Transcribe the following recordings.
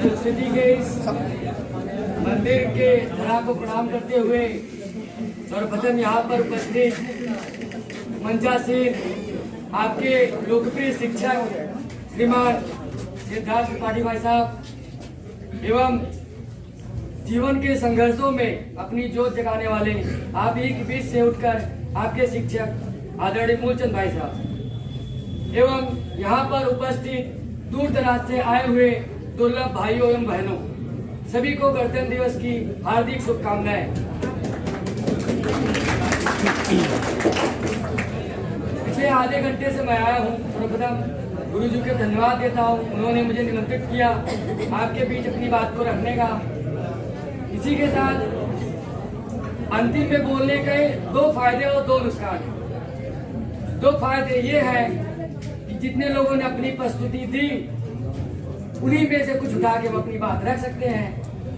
सरस्वती के इस मंदिर के धरा को प्रणाम करते हुए सर्वप्रथम यहाँ पर उपस्थित मंचासीन आपके लोकप्रिय शिक्षक श्रीमान सिद्धार्थ त्रिपाठी भाई साहब एवं जीवन के संघर्षों में अपनी जोत जगाने वाले आप ही के बीच से उठकर आपके शिक्षक आदरणीय मूलचंद भाई साहब एवं यहाँ पर उपस्थित दूर दराज से आए हुए दुर्लभ भाइयों एवं बहनों सभी को गणतंत्र दिवस की हार्दिक शुभकामनाएं। पिछले आधे घंटे से मैं आया हूँ। सर्वप्रथम गुरु जी को धन्यवाद देता हूँ, उन्होंने मुझे निमंत्रित किया आपके बीच अपनी बात को रखने का। इसी के साथ अंतिम में बोलने के दो फायदे और दो नुकसान। दो फायदे ये है कि जितने लोगों ने अपनी प्रस्तुति दी उन्हीं में से कुछ उठा के हम अपनी बात रख सकते हैं,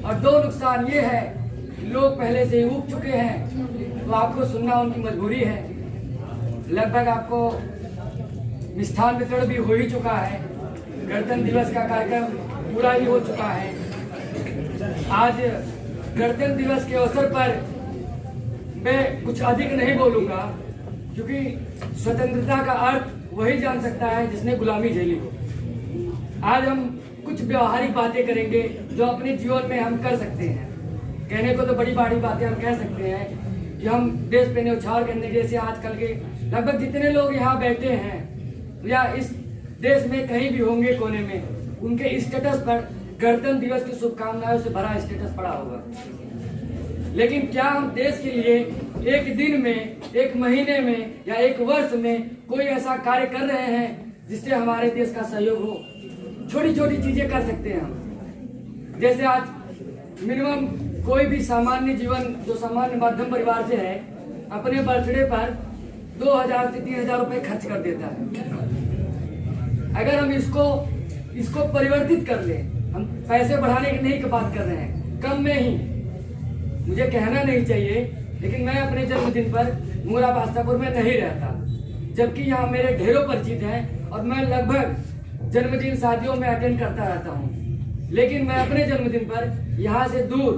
और दो नुकसान ये है कि लोग पहले से ही उग चुके हैं तो आपको सुनना उनकी मजबूरी है। लगभग आपको मिष्ठान वितरण भी हो ही चुका है, गणतंत्र दिवस का कार्यक्रम पूरा ही हो चुका है। आज गणतंत्र दिवस के अवसर पर मैं कुछ अधिक नहीं बोलूंगा, क्योंकि स्वतंत्रता का अर्थ वही जान सकता है जिसने गुलामी झेली हो। आज हम कुछ व्यवहारिक बातें करेंगे जो अपने जीवन में हम कर सकते हैं। कहने को तो बड़ी बड़ी बातें हम कह सकते हैं कि हम देश पे न्यौछावर करने के, जैसे आजकल के लगभग जितने लोग यहाँ बैठे हैं या इस देश में कहीं भी होंगे कोने में, उनके स्टेटस पर गणतंत्र दिवस की शुभकामनाओं से भरा स्टेटस पड़ा होगा। लेकिन क्या हम देश के लिए एक दिन में, एक महीने में या एक वर्ष में कोई ऐसा कार्य कर रहे हैं जिससे हमारे देश का सहयोग हो? छोटी छोटी चीजें कर सकते हैं हम। जैसे आज मिनिमम कोई भी सामान्य जीवन जो सामान्य मध्यम परिवार से है अपने बर्थडे पर 2000 से 3000 रुपए खर्च कर देता है। अगर हम इसको परिवर्तित कर ले, हम पैसे बढ़ाने की नहीं बात कर रहे हैं, कम में ही, मुझे कहना नहीं चाहिए, लेकिन मैं अपने जन्मदिन पर मुंगरा बास्तापुर में नहीं रहता, जबकि यहाँ मेरे ढेरों परिचित हैं और मैं लगभग जन्मदिन शादियों में अटेंड करता रहता हूँ। लेकिन मैं अपने जन्मदिन पर यहाँ से दूर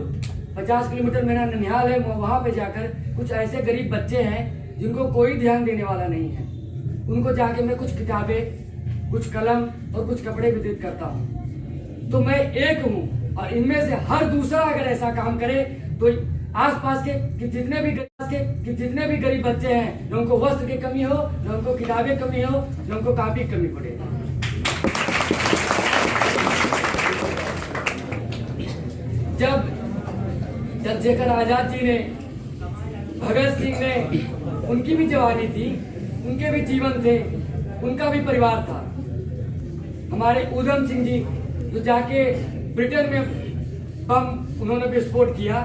50 किलोमीटर मेरा ननिहाल है, वहाँ पे जाकर कुछ ऐसे गरीब बच्चे हैं जिनको कोई ध्यान देने वाला नहीं है, उनको जाके मैं कुछ किताबें, कुछ कलम और कुछ कपड़े वितरित करता हूँ। तो मैं एक हूँ और इनमें से हर दूसरा अगर ऐसा काम करे तो आसपास के जितने भी गरीब बच्चे हैं, न उनको वस्त्र की कमी हो, न उनको किताबें कमी हो, न उनको कापी की कमी पड़े। जब चंद्रशेखर आजाद जी ने, भगत सिंह ने, उनकी भी जवानी थी, उनके भी जीवन थे, उनका भी परिवार था। हमारे उधम सिंह जी जो जाके ब्रिटेन में बम उन्होंने विस्फोट किया,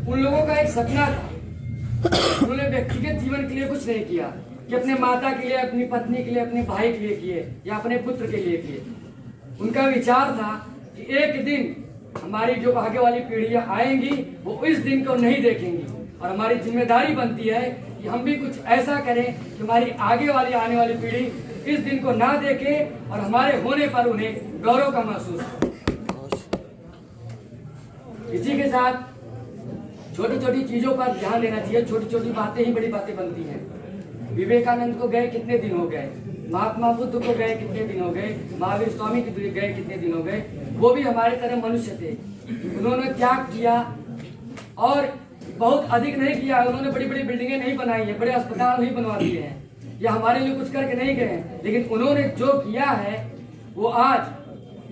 उन लोगों का एक सपना था। उन्होंने व्यक्तिगत जीवन के लिए कुछ नहीं किया कि अपने माता के लिए, अपनी पत्नी के लिए, अपने भाई के लिए किए या अपने पुत्र के लिए किए। उनका विचार था कि एक दिन हमारी जो आगे वाली पीढ़ियां आएंगी वो इस दिन को नहीं देखेंगी, और हमारी जिम्मेदारी बनती है कि हम भी कुछ ऐसा करें कि हमारी आगे वाली आने वाली पीढ़ी इस दिन को ना देखे और हमारे होने पर उन्हें गौरव का महसूस हो। इसी के साथ छोटी छोटी चीजों पर ध्यान देना चाहिए। छोटी छोटी बातें ही बड़ी बातें बनती हैं। विवेकानंद को गए कितने दिन हो गए, महात्मा बुद्ध को गए कितने दिन हो गए, महावीर स्वामी को गए कितने दिन हो गए। वो भी हमारे तरह मनुष्य थे। उन्होंने त्याग किया और बहुत अधिक नहीं किया। उन्होंने बड़ी बड़ी बिल्डिंगें नहीं बनाई है, बड़े अस्पताल नहीं बनवा दिए हैं, या हमारे लिए कुछ करके नहीं गए, लेकिन उन्होंने जो किया है वो आज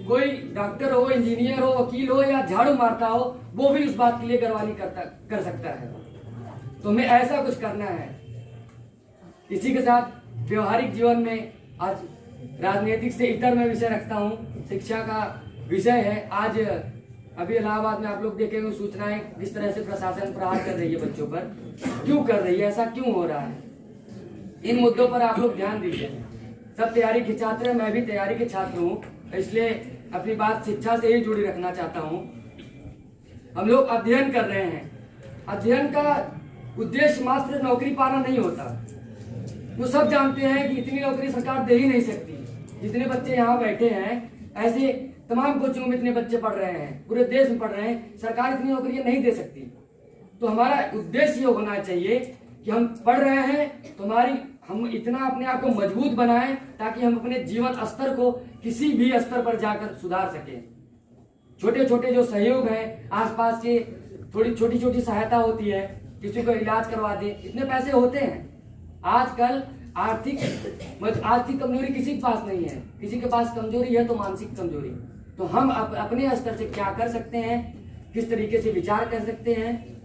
कोई डॉक्टर हो, इंजीनियर हो, वकील हो या झाड़ू मारता हो, वो भी इस बात के लिए गर्वानी कर सकता है। तो हमें ऐसा कुछ करना है। इसी के साथ व्यवहारिक जीवन में आज राजनीतिक से इतर मैं विषय रखता हूँ, शिक्षा का विषय है। आज अभी इलाहाबाद में आप लोग देखेंगे सूचनाएं किस तरह से प्रशासन प्रहार कर रही है बच्चों पर, क्यों कर रही है, ऐसा क्यों हो रहा है। इन मुद्दों पर आप लोग ध्यान दीजिए। सब तैयारी के छात्र हैं, मैं भी तैयारी के छात्र हूँ, इसलिए अपनी बात शिक्षा से ही जुड़ी रखना चाहता हूँ। हम लोग अध्ययन कर रहे हैं। अध्ययन का उद्देश्य मात्र नौकरी पाना नहीं होता। वो सब जानते हैं कि इतनी नौकरी सरकार दे ही नहीं सकती। जितने बच्चे यहाँ बैठे हैं, ऐसे तमाम कोचिंगों में इतने बच्चे पढ़ रहे हैं, पूरे देश में पढ़ रहे हैं, सरकार इतनी नौकरियां नहीं दे सकती। तो हमारा उद्देश्य ये होना चाहिए कि हम पढ़ रहे हैं तो हम इतना अपने आप को मजबूत बनाएं ताकि हम अपने जीवन स्तर को किसी भी स्तर पर जाकर सुधार सकें। छोटे छोटे जो सहयोग हैं, आसपास के थोड़ी छोटी छोटी सहायता होती है, किसी को इलाज करवा दे, इतने पैसे होते हैं। आजकल आर्थिक कमजोरी किसी के पास नहीं है, किसी के पास कमजोरी है तो मानसिक कमजोरी। तो हम अपने स्तर से क्या कर सकते हैं, किस तरीके से विचार कर सकते हैं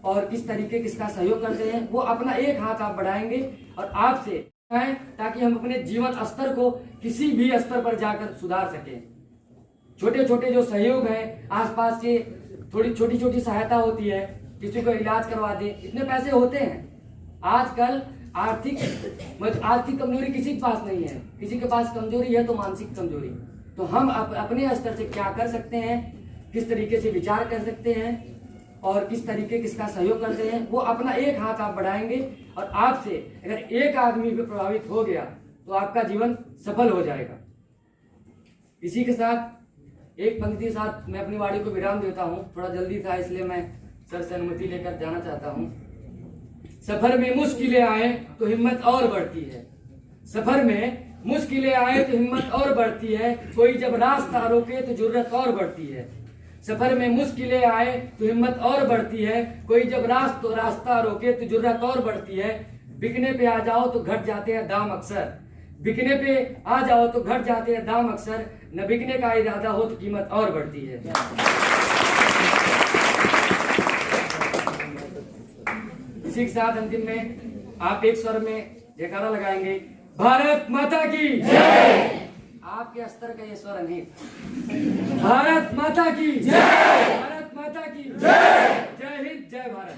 और किस तरीके किसका सहयोग करते हैं, वो अपना एक हाथ आप बढ़ाएंगे और आपसे ताकि हम अपने जीवन स्तर को किसी भी स्तर पर जाकर सुधार सकें। छोटे छोटे जो सहयोग हैं, आसपास के थोड़ी छोटी छोटी सहायता होती है, किसी को इलाज करवा दे, इतने पैसे होते हैं। आजकल आर्थिक कमजोरी किसी के पास नहीं है, किसी के पास कमजोरी है तो मानसिक कमजोरी। तो हम अपने स्तर से क्या कर सकते हैं, किस तरीके से विचार कर सकते हैं और किस तरीके किसका सहयोग करते हैं, वो अपना एक हाथ आप बढ़ाएंगे और आपसे अगर एक आदमी भी प्रभावित हो गया तो आपका जीवन सफल हो जाएगा। इसी के साथ एक पंक्ति के साथ मैं अपनी वाणी को विराम देता हूँ। थोड़ा जल्दी था इसलिए मैं सर से अनुमति लेकर जाना चाहता हूँ। सफर में मुश्किलें आए तो हिम्मत और बढ़ती है, सफर में मुश्किलें आए तो हिम्मत और बढ़ती है, कोई जब रास्ता रोके तो जुर्रत और बढ़ती है। सफर में मुश्किलें आए तो हिम्मत और बढ़ती है, कोई जब रास्ता रोके तो जुर्रत और बढ़ती है। बिकने पे आ जाओ तो घट जाते हैं दाम अक्सर, बिकने पे आ जाओ तो घट जाते हैं दाम अक्सर, न बिकने का इरादा हो तो कीमत और बढ़ती है। इसी के साथ अंतिम में आप एक स्वर में जयकारा लगाएंगे, भारत माता की जय। आपके स्तर का ये स्वर नहीं, भारत माता की जय, भारत माता की जय। जय हिंद, जय भारत।